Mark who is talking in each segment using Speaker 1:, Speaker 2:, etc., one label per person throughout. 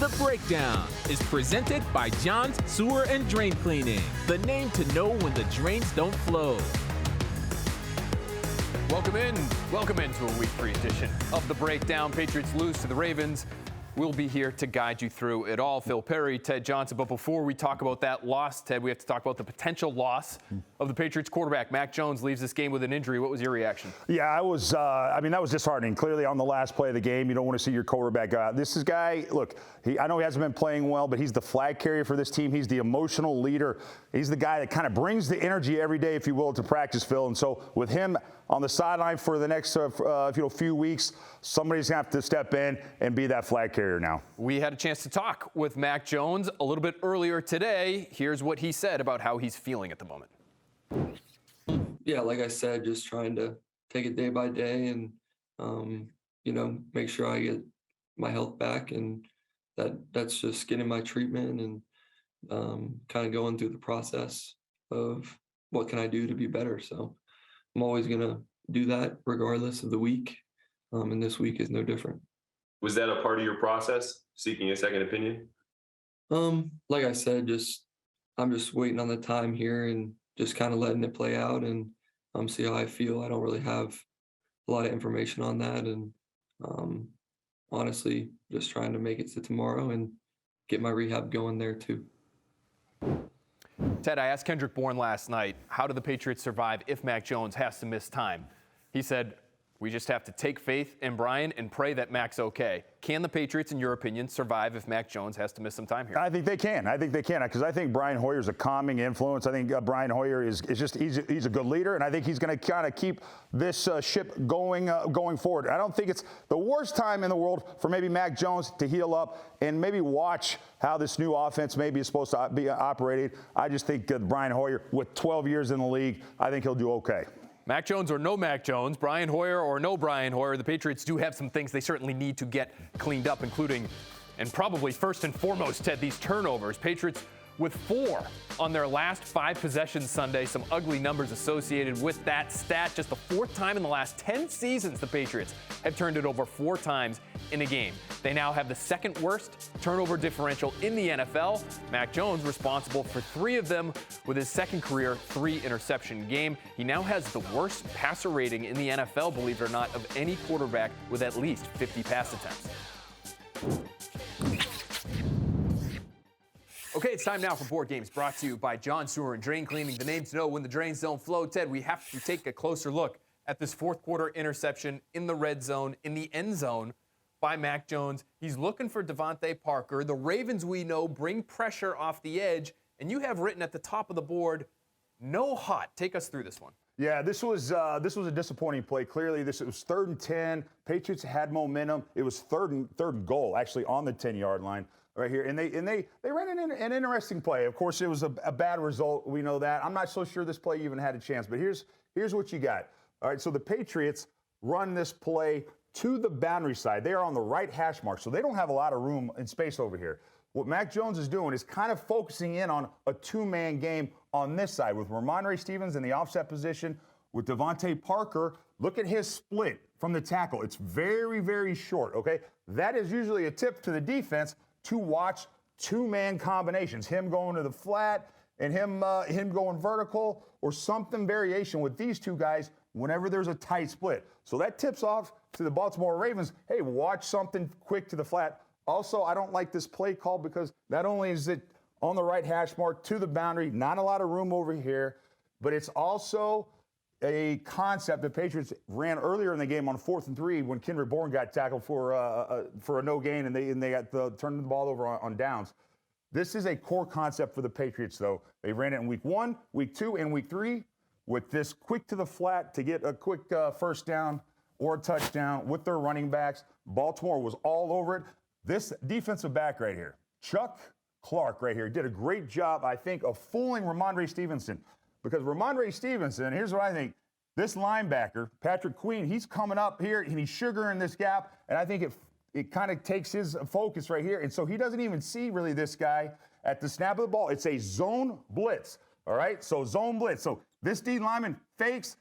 Speaker 1: The Breakdown is presented by John's Sewer and Drain Cleaning, the name to know when the drains don't flow.
Speaker 2: Welcome into a week 3 edition of The Breakdown. Patriots lose to the Ravens. We'll be here to guide you through it all. Phil Perry, Ted Johnson. But before we talk about that loss, Ted, we have to talk about the potential loss of the Patriots quarterback. Mac Jones leaves this game with an injury. What was your reaction?
Speaker 3: Yeah, that was disheartening. Clearly on the last play of the game, you don't want to see your quarterback go out. This is guy, look, I know he hasn't been playing well, but he's the flag carrier for this team. He's the emotional leader. He's the guy that kind of brings the energy every day, if you will, to practice, Phil. And so with him on the sideline for the next few weeks, somebody's going to have to step in and be that flag carrier now.
Speaker 2: We had a chance to talk with Mac Jones a little bit earlier today. Here's what he said about how he's feeling at the moment.
Speaker 4: Yeah, like I said, just trying to take it day by day and, make sure I get my health back. And that's just getting my treatment and kind of going through the process of what can I do to be better. So I'm always going to do that regardless of the week. And this week is no different.
Speaker 5: Was that a part of your process, seeking a second opinion?
Speaker 4: Like I said, I'm just waiting on the time here and just kind of letting it play out and see how I feel. I don't really have a lot of information on that. And honestly, just trying to make it to tomorrow and get my rehab going there too.
Speaker 2: Ted, I asked Kendrick Bourne last night, how do the Patriots survive if Mac Jones has to miss time? He said, we just have to take faith in Brian and pray that Mac's okay. Can the Patriots, in your opinion, survive if Mac Jones has to miss some time here?
Speaker 3: I think they can. Because I think Brian Hoyer's a calming influence. I think Brian Hoyer is just he's a good leader, and I think he's going to kind of keep this ship going forward. I don't think it's the worst time in the world for maybe Mac Jones to heal up and maybe watch how this new offense maybe is supposed to be operated. I just think Brian Hoyer, with 12 years in the league, I think he'll do okay.
Speaker 2: Mac Jones or no Mac Jones, Brian Hoyer or no Brian Hoyer, the Patriots do have some things they certainly need to get cleaned up, including, and probably first and foremost, Ted, these turnovers. Patriots with 4 on their last 5 possessions Sunday. Some ugly numbers associated with that stat. Just the 4th time in the last 10 seasons the Patriots have turned it over 4 times in a game. They now have the 2nd worst turnover differential in the NFL. Mac Jones responsible for 3 of them with his 2nd career 3-interception game. He now has the worst passer rating in the NFL, believe it or not, of any quarterback with at least 50 pass attempts. Okay, it's time now for Board Games, brought to you by John Sewer and Drain Cleaning, the name to know when the drains don't flow. Ted, we have to take a closer look at this 4th quarter interception in the red zone, in the end zone by Mac Jones. He's looking for Devontae Parker. The Ravens, we know, bring pressure off the edge, and you have written at the top of the board, no hot. Take us through this one.
Speaker 3: Yeah, this was a disappointing play. Clearly, it was 3rd and 10. Patriots had momentum. It was third and goal, actually, on the 10-yard line. Right here, and they ran an interesting play. Of course, it was a bad result. We know that. I'm not so sure this play even had a chance. But here's what you got. All right, so the Patriots run this play to the boundary side. They are on the right hash mark, so they don't have a lot of room and space over here. What Mac Jones is doing is kind of focusing in on a 2-man game on this side with Ramondre Stevens in the offset position with Devontae Parker. Look at his split from the tackle. It's very, very short. Okay, that is usually a tip to the defense to watch 2-man combinations, him going to the flat and him going vertical or something variation with these 2 guys whenever there's a tight split. So that tips off to the Baltimore Ravens, hey, watch something quick to the flat. Also, I don't like this play call because not only is it on the right hash mark to the boundary, not a lot of room over here, but it's also a concept the Patriots ran earlier in the game on 4th and 3 when Kendrick Bourne got tackled for a no gain and they got turned the ball over on downs. This is a core concept for the Patriots, though. They ran it in week 1, week 2, and week 3 with this quick to the flat to get a quick first down or a touchdown with their running backs. Baltimore was all over it. This defensive back right here, Chuck Clark right here, did a great job, I think, of fooling Ramondre Stevenson. Because Ramondre Stevenson, here's what I think. This linebacker, Patrick Queen, he's coming up here and he's sugaring this gap. And I think it kind of takes his focus right here. And so he doesn't even see really this guy at the snap of the ball. It's a zone blitz. All right. So zone blitz. So this D lineman fakes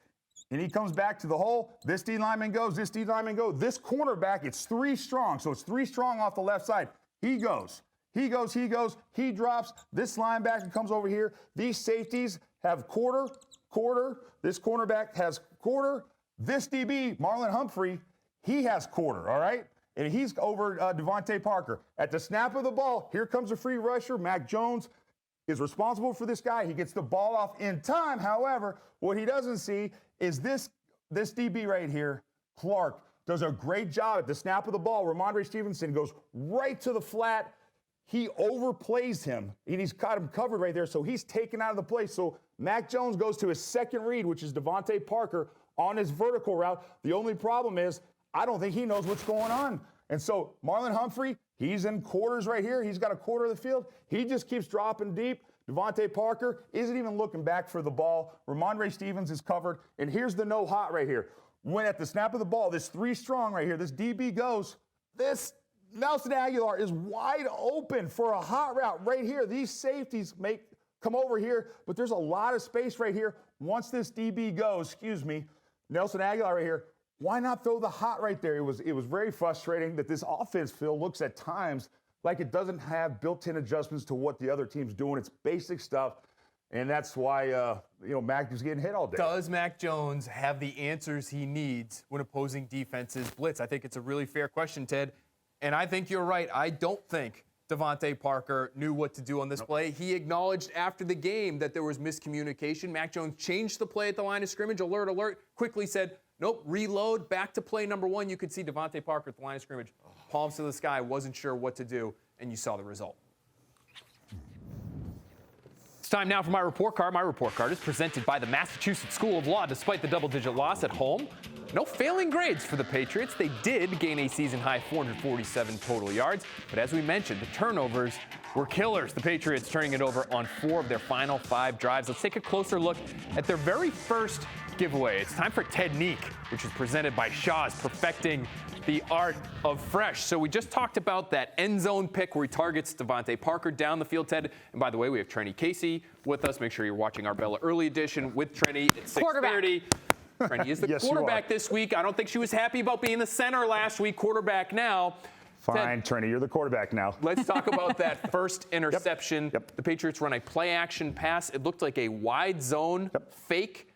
Speaker 3: and he comes back to the hole. This D lineman goes, this D lineman goes. This cornerback, it's 3 strong. So it's 3 strong off the left side. He goes. He drops. This linebacker comes over here. These safeties have quarter. This cornerback has quarter. This DB, Marlon Humphrey, he has quarter, all right? And he's over Devontae Parker. At the snap of the ball, here comes a free rusher. Mac Jones is responsible for this guy. He gets the ball off in time. However, what he doesn't see is this DB right here, Clark, does a great job at the snap of the ball. Ramondre Stevenson goes right to the flat. He overplays him, and he's got him covered right there, so he's taken out of the play. So Mac Jones goes to his second read, which is Devontae Parker, on his vertical route. The only problem is I don't think he knows what's going on. And so Marlon Humphrey, he's in quarters right here. He's got a quarter of the field. He just keeps dropping deep. Devontae Parker isn't even looking back for the ball. Ramondre Stevens is covered. And here's the no hot right here. When at the snap of the ball, this 3 strong right here, this DB goes, this Nelson Aguilar is wide open for a hot route right here. These safeties come over here, but there's a lot of space right here. Once this DB goes, Nelson Aguilar right here, why not throw the hot right there? It was very frustrating that this offense, Phil, looks at times like it doesn't have built-in adjustments to what the other team's doing. It's basic stuff, and that's why Mac is getting hit all day.
Speaker 2: Does Mac Jones have the answers he needs when opposing defenses blitz? I think it's a really fair question, Ted, and I think you're right. I don't think Devontae Parker knew what to do on this play. He acknowledged after the game that there was miscommunication. Mac Jones changed the play at the line of scrimmage. Alert, quickly said, nope, reload, back to play number 1. You could see Devontae Parker at the line of scrimmage, palms to the sky, wasn't sure what to do, and you saw the result. It's time now for my report card. My report card is presented by the Massachusetts School of Law. Despite the double-digit loss at home, no failing grades for the Patriots. They did gain a season-high 447 total yards, but as we mentioned, the turnovers were killers. The Patriots turning it over on 4 of their final 5 drives. Let's take a closer look at their very first giveaway. It's time for Technique, which is presented by Shaw's, perfecting the art of fresh. So we just talked about that end zone pick where he targets Devontae Parker down the field, Ted. And by the way, we have Trenni Casey with us. Make sure you're watching our Bella Early Edition with Trenni at 6:30. Trenni is the
Speaker 3: Yes,
Speaker 2: quarterback this week. I don't think she was happy about being the center last week. Quarterback now.
Speaker 3: Fine, Trenni, you're the quarterback now.
Speaker 2: Let's talk about that first interception.
Speaker 3: Yep.
Speaker 2: The Patriots run a play-action pass. It looked like a wide zone fake.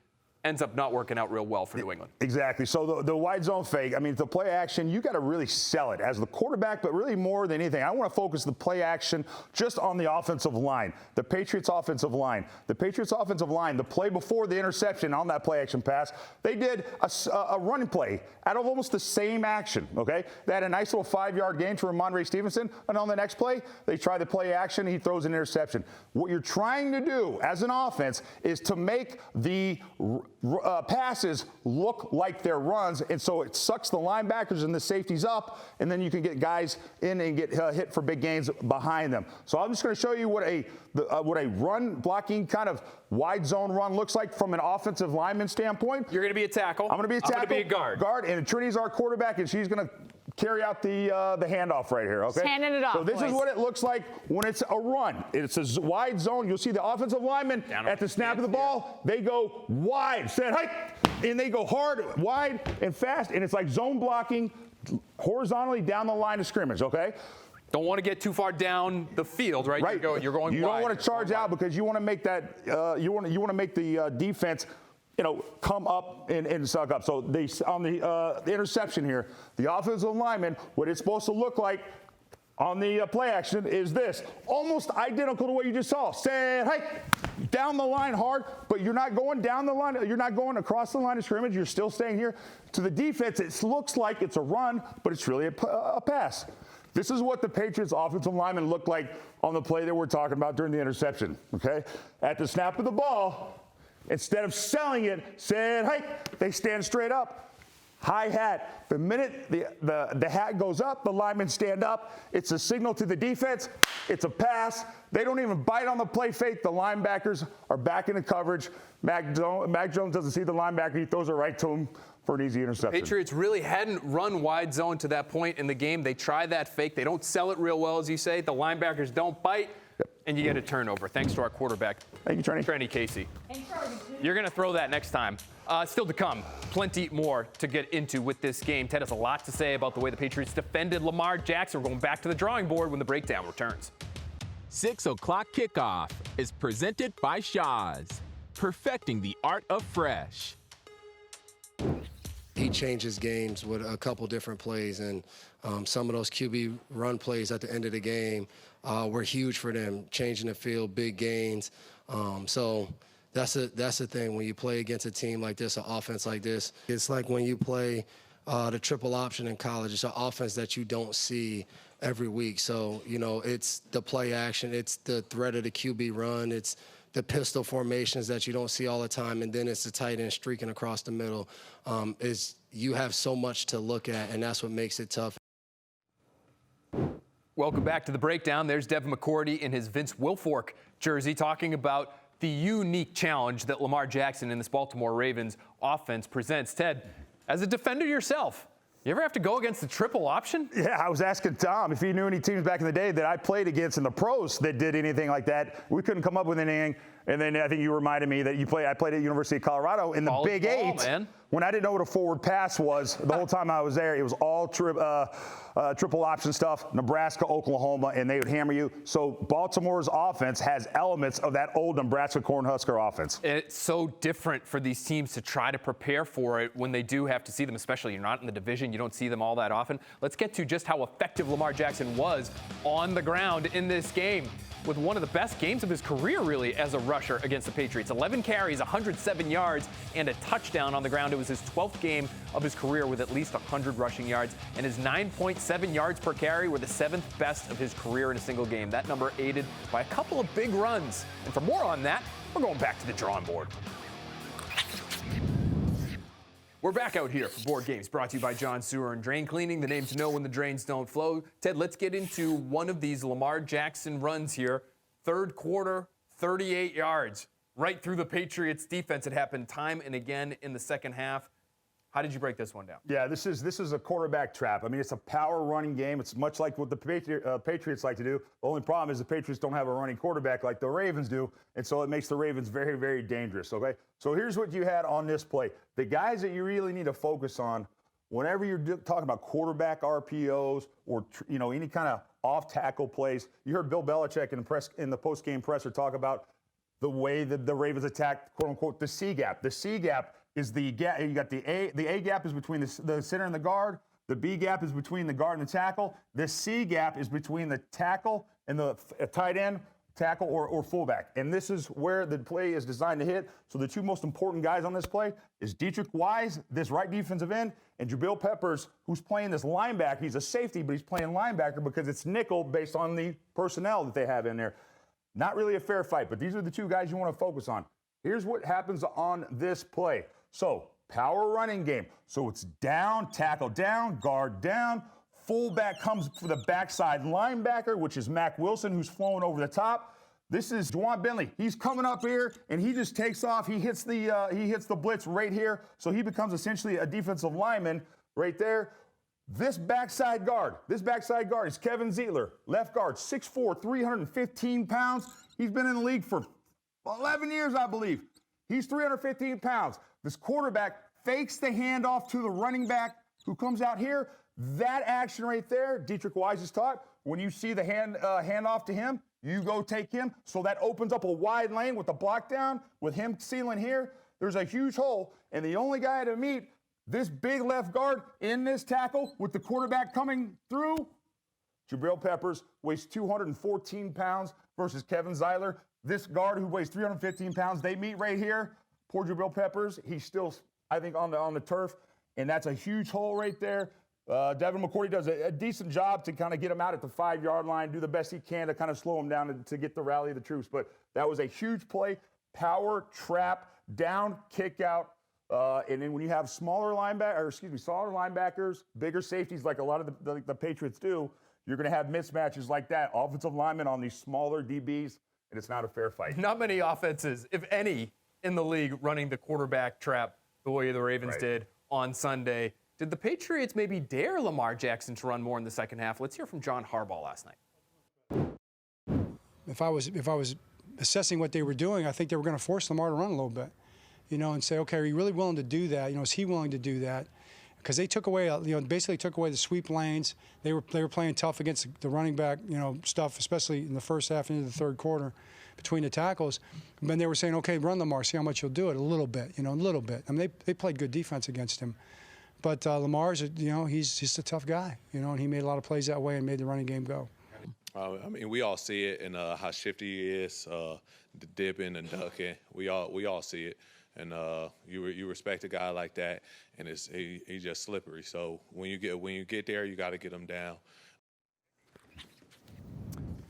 Speaker 2: Ends up not working out real well for New England.
Speaker 3: Exactly. So the wide zone fake, the play action, you got to really sell it as the quarterback, but really more than anything, I want to focus the play action just on the offensive line, the Patriots offensive line. The Patriots offensive line, the play before the interception on that play action pass, they did a running play out of almost the same action, okay? They had a nice little 5-yard gain to Ramondre Stevenson, and on the next play, they try the play action, he throws an interception. What you're trying to do as an offense is to make the passes look like they're runs, and so it sucks the linebackers and the safeties up, and then you can get guys in and get hit for big gains behind them. So I'm just going to show you what a run blocking kind of wide zone run looks like from an offensive lineman standpoint.
Speaker 2: You're going to be a tackle.
Speaker 3: I'm going to be a tackle.
Speaker 2: I'm going to be a guard.
Speaker 3: And Trini's our quarterback, and she's going to carry out the handoff right here, okay?
Speaker 6: Just handing it off,
Speaker 3: So this is what it looks like when it's a run. It's a wide zone. You'll see the offensive linemen at the snap of the ball, they go wide, set height, and they go hard, wide, and fast, and it's like zone blocking horizontally down the line of scrimmage, okay?
Speaker 2: Don't want to get too far down the field, right?
Speaker 3: Right.
Speaker 2: You're going
Speaker 3: You
Speaker 2: wide.
Speaker 3: don't want to charge out because you want to make that you want to make the defense come up and suck up. So on the interception here, the offensive lineman, what it's supposed to look like on the play action is this, almost identical to what you just saw. Set height, down the line hard, but you're not going down the line. You're not going across the line of scrimmage. You're still staying here. To the defense, it looks like it's a run, but it's really a pass. This is what the Patriots offensive linemen looked like on the play that we're talking about during the interception, okay? At the snap of the ball, instead of selling it, said, hey, they stand straight up. High hat. The minute the hat goes up, the linemen stand up. It's a signal to the defense. It's a pass. They don't even bite on the play fake. The linebackers are back into coverage. Mac Jones doesn't see the linebacker. He throws it right to him for an easy interception.
Speaker 2: Patriots really hadn't run wide zone to that point in the game. They try that fake. They don't sell it real well, as you say. The linebackers don't bite, and you get a turnover. Thanks to our quarterback.
Speaker 3: Thank you, Trenni.
Speaker 2: Trenni Casey. You're going to throw that next time. Still to come, plenty more to get into with this game. Ted has a lot to say about the way the Patriots defended Lamar Jackson. We're going back to the drawing board when the breakdown returns.
Speaker 1: 6 o'clock kickoff is presented by Shaw's, perfecting the art of fresh.
Speaker 6: He changes games with a couple different plays, and some of those QB run plays at the end of the game were huge for them, changing the field, big gains. So that's the thing when you play against a team like this, an offense like this. It's like when you play the triple option in college. It's an offense that you don't see every week. So, you know, it's the play action, it's the threat of the QB run, it's the pistol formations that you don't see all the time, and then it's the tight end streaking across the middle. You have so much to look at, and that's what makes it tough.
Speaker 2: Welcome back to the breakdown. There's Devin McCourty in his Vince Wilfork jersey talking about the unique challenge that Lamar Jackson and this Baltimore Ravens offense presents. Ted, as a defender yourself, you ever have to go against the triple option?
Speaker 3: Yeah, I was asking Tom if he knew any teams back in the day that I played against in the pros that did anything like that. We couldn't come up with anything. And then I think you reminded me that I played at University of Colorado in the Big Eight.
Speaker 2: Man.
Speaker 3: When I didn't know what a forward pass was, the whole time I was there, it was all triple option stuff, Nebraska, Oklahoma, and they would hammer you. So Baltimore's offense has elements of that old Nebraska Cornhusker offense.
Speaker 2: It's so different for these teams to try to prepare for it when they do have to see them, especially you're not in the division, you don't see them all that often. Let's get to just how effective Lamar Jackson was on the ground in this game, with one of the best games of his career, really, as a rusher against the Patriots. 11 carries, 107 yards, and a touchdown on the ground. It was his 12th game of his career with at least 100 rushing yards, and his 9.7 yards per carry were the 7th best of his career in a single game. That number aided by a couple of big runs. And for more on that, we're going back to the drawing board. We're back out here for Board Games, brought to you by John Sewer and Drain Cleaning, the name to know when the drains don't flow. Ted, let's get into one of these Lamar Jackson runs here. Third quarter, 38 yards, right through the Patriots defense. It happened time and again in the second half. How did you break this one down?
Speaker 3: Yeah, this is a quarterback trap. I mean, it's a power running game. It's much like what the Patriots like to do. The only problem is the Patriots don't have a running quarterback like the Ravens do, and so it makes the Ravens very, very dangerous, okay? So here's what you had on this play. The guys that you really need to focus on whenever you're talking about quarterback RPOs or, you know, any kind of off-tackle plays. You heard Bill Belichick in the post-game presser talk about the way that the Ravens attacked, quote-unquote, the C gap. The C gap is the gap. You got the A gap is between the center and the guard. The B gap is between the guard and the tackle. The C gap is between the tackle and the tight end, tackle, or fullback. And this is where the play is designed to hit. So the two most important guys on this play is Dietrich Wise, this right defensive end, and Jabril Peppers, who's playing this linebacker. He's a safety, but he's playing linebacker because it's nickel based on the personnel that they have in there. Not really a fair fight, but these are the two guys you want to focus on. Here's what happens on this play. So, power running game. So it's down, tackle down, guard down. Fullback comes for the backside linebacker, which is Mack Wilson, who's flowing over the top. This is Juwan Bentley. He's coming up here, and he just takes off. He hits the blitz right here, so he becomes essentially a defensive lineman right there. This backside guard is Kevin Zieler, left guard, 6'4", 315 pounds. He's been in the league for 11 years, I believe. He's 315 pounds. This quarterback fakes the handoff to the running back who comes out here. That action right there, Dietrich Wise is taught, when you see the handoff to him, you go take him. So that opens up a wide lane with the block down, with him sealing here. There's a huge hole, and the only guy to meet this big left guard in this tackle with the quarterback coming through, Jabril Peppers, weighs 214 pounds versus Kevin Zieler. This guard who weighs 315 pounds, they meet right here. Poor Jabril Peppers, he's still, I think, on the turf, and that's a huge hole right there. Devin McCourty does a decent job to kind of get him out at the 5-yard line, do the best he can to kind of slow him down to get the rally of the troops. But that was a huge play, power, trap, down, kick out. And then when you have smaller linebackers, bigger safeties like a lot of the Patriots do, you're going to have mismatches like that. Offensive linemen on these smaller DBs, and it's not a fair fight.
Speaker 2: Not many offenses, if any, in the league running the quarterback trap the way the Ravens did on Sunday. Did the Patriots maybe dare Lamar Jackson to run more in the second half? Let's hear from John Harbaugh last night.
Speaker 7: If I was assessing what they were doing, I think they were going to force Lamar to run a little bit. and say, okay, are you really willing to do that? Is he willing to do that? Because they took away, basically took away the sweep lanes. They were playing tough against the running back, stuff, especially in the first half and into the third quarter between the tackles. Then they were saying, okay, run Lamar, see how much you'll do it, a little bit, a little bit. I mean, they played good defense against him. But Lamar's, he's just a tough guy, and he made a lot of plays that way and made the running game go.
Speaker 8: I mean, we all see it in how shifty he is, the dipping and ducking. We all see it, and you respect a guy like that, and he's just slippery. So when you get there, you got to get him down.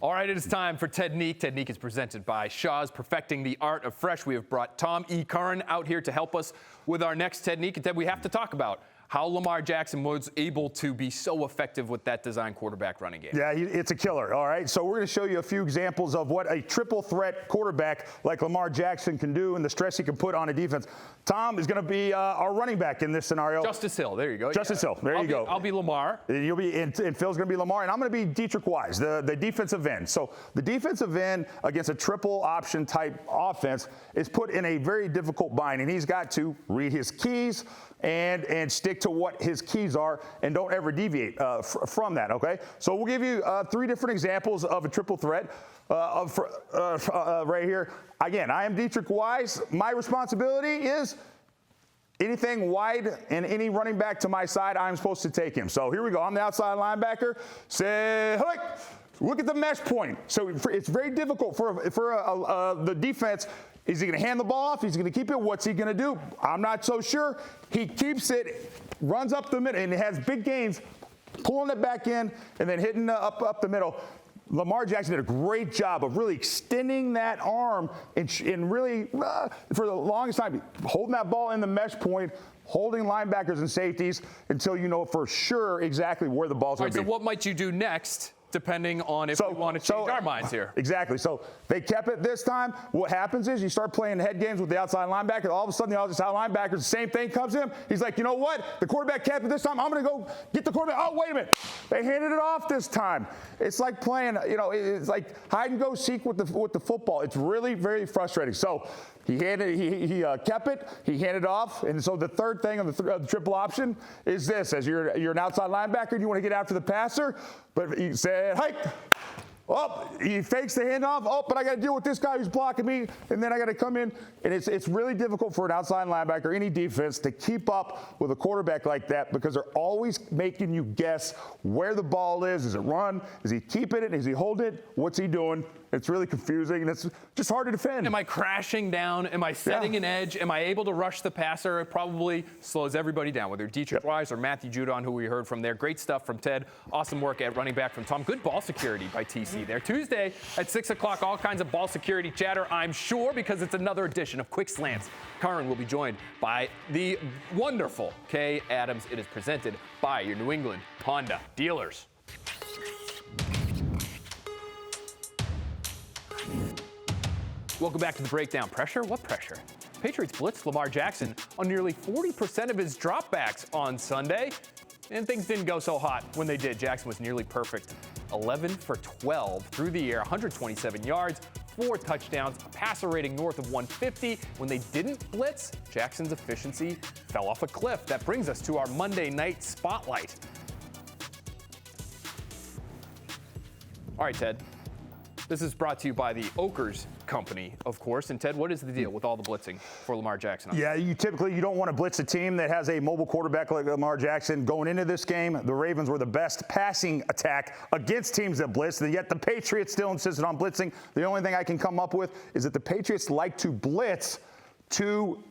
Speaker 2: All right, it is time for Technique. Technique is presented by Shaw's Perfecting the Art of Fresh. We have brought Tom E. Curran out here to help us with our next technique. And then we have to talk about how Lamar Jackson was able to be so effective with that design quarterback running game.
Speaker 3: Yeah, it's a killer. All right, so we're going to show you a few examples of what a triple threat quarterback like Lamar Jackson can do and the stress he can put on a defense. Tom is going to be our running back in this scenario.
Speaker 2: Justice Hill, there you go.
Speaker 3: Justice Hill, there you go.
Speaker 2: I'll be Lamar.
Speaker 3: You'll be, and Phil's going to be Lamar, and I'm going to be Dietrich Wise, the defensive end. So the defensive end against a triple option type offense is put in a very difficult bind, and he's got to read his keys and stick to what his keys are and don't ever deviate from that, okay? So we'll give you 3 different examples of a triple threat right here. Again, I am Dietrich Wise. My responsibility is anything wide and any running back to my side, I'm supposed to take him. So here we go. I'm the outside linebacker. Say, hey, look at the mesh point. So it's very difficult for the defense. Is he going to hand the ball off? He's going to keep it. What's he going to do? I'm not so sure. He keeps it, runs up the middle, and has big gains, pulling it back in, and then hitting up the middle. Lamar Jackson did a great job of really extending that arm and really, for the longest time, holding that ball in the mesh point, holding linebackers and safeties until you know for sure exactly where the ball's going to be.
Speaker 2: So what might you do next? Depending on if we want to change our minds here.
Speaker 3: Exactly. So they kept it this time. What happens is you start playing head games with the outside linebacker. All of a sudden, the outside linebacker, the same thing comes in. He's like, you know what? The quarterback kept it this time. I'm going to go get the quarterback. Oh, wait a minute. They handed it off this time. It's like playing, it's like hide and go seek with the football. It's really very frustrating. So he kept it. He handed it off. And so the third thing on the triple option is this. As you're an outside linebacker and you want to get after the passer, but he said, hike. Oh, he fakes the handoff. Oh, but I got to deal with this guy who's blocking me, and then I got to come in. And it's really difficult for an outside linebacker, any defense, to keep up with a quarterback like that because they're always making you guess where the ball is. Is it run? Is he keeping it? Is he holding it? What's he doing? It's really confusing, and it's just hard to defend.
Speaker 2: Am I crashing down? Am I setting an edge? Am I able to rush the passer? It probably slows everybody down, whether Dietrich Wise or Matthew Judon, who we heard from there. Great stuff from Ted. Awesome work at running back from Tom. Good ball security by TC there. Tuesday at 6 o'clock, all kinds of ball security chatter, I'm sure, because it's another edition of Quick Slants. Curran will be joined by the wonderful Kay Adams. It is presented by your New England Honda dealers. Welcome back to the breakdown. Pressure? What pressure? Patriots blitzed Lamar Jackson on nearly 40% of his dropbacks on Sunday, and things didn't go so hot when they did. Jackson was nearly perfect. 11 for 12 through the air, 127 yards, 4 touchdowns, a passer rating north of 150. When they didn't blitz, Jackson's efficiency fell off a cliff. That brings us to our Monday night spotlight. All right, Ted. This is brought to you by the Oakers Company, of course. And Ted, what is the deal with all the blitzing for Lamar Jackson?
Speaker 3: Yeah, you don't want to blitz a team that has a mobile quarterback like Lamar Jackson. Going into this game, the Ravens were the best passing attack against teams that blitz, and yet the Patriots still insisted on blitzing. The only thing I can come up with is that the Patriots like to blitz to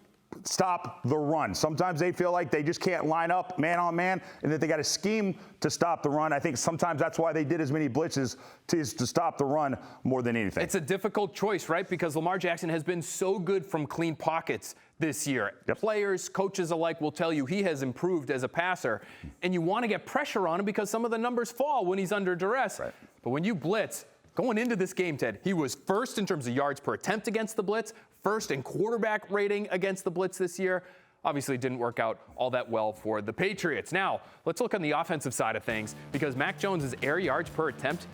Speaker 3: stop the run. Sometimes they feel like they just can't line up man on man and that they got a scheme to stop the run. I think sometimes that's why they did as many blitzes to stop the run more than anything.
Speaker 2: It's a difficult choice, right? Because Lamar Jackson has been so good from clean pockets this year.
Speaker 3: Yep.
Speaker 2: Players, coaches alike will tell you he has improved as a passer, and you want to get pressure on him because some of the numbers fall when he's under duress.
Speaker 3: Right.
Speaker 2: But when you blitz, going into this game, Ted, he was first in terms of yards per attempt against the blitz, first in quarterback rating against the blitz this year. Obviously, it didn't work out all that well for the Patriots. Now, let's look on the offensive side of things because Mac Jones' air yards per attempt,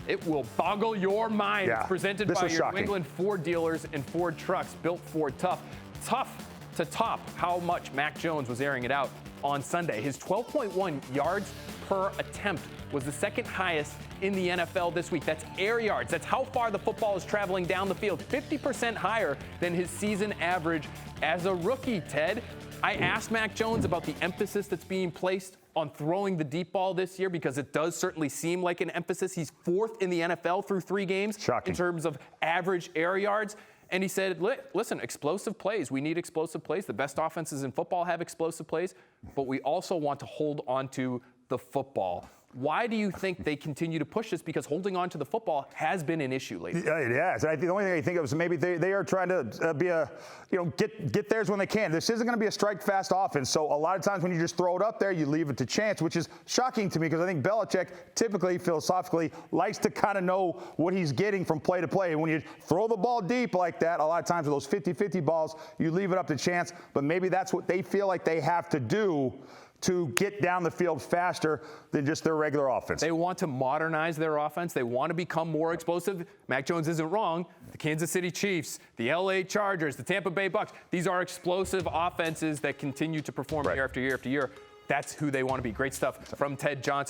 Speaker 2: it will boggle your mind.
Speaker 3: Yeah,
Speaker 2: It's presented by your New England Ford dealers and Ford trucks, built Ford tough. Tough to top how much Mac Jones was airing it out on Sunday. His 12.1 yards per attempt was the second highest in the NFL this week. That's air yards. That's how far the football is traveling down the field. 50% higher than his season average as a rookie, Ted. I asked Mac Jones about the emphasis that's being placed on throwing the deep ball this year, because it does certainly seem like an emphasis. He's fourth in the NFL through 3 games in terms of average air yards. And he said, listen, explosive plays. We need explosive plays. The best offenses in football have explosive plays, but we also want to hold on to the football. Why do you think they continue to push this? Because holding on to the football has been an issue lately.
Speaker 3: It has. The only thing I think of is maybe they are trying to get theirs when they can. This isn't going to be a strike-fast offense, so a lot of times when you just throw it up there, you leave it to chance, which is shocking to me, because I think Belichick typically, philosophically, likes to kind of know what he's getting from play to play. And when you throw the ball deep like that, a lot of times with those 50-50 balls, you leave it up to chance, but maybe that's what they feel like they have to do to get down the field faster than just their regular offense.
Speaker 2: They want to modernize their offense. They want to become more explosive. Mac Jones isn't wrong. The Kansas City Chiefs, the LA Chargers, the Tampa Bay Bucks, these are explosive offenses that continue to perform year after year after year. That's who they want to be. Great stuff from Ted Johnson.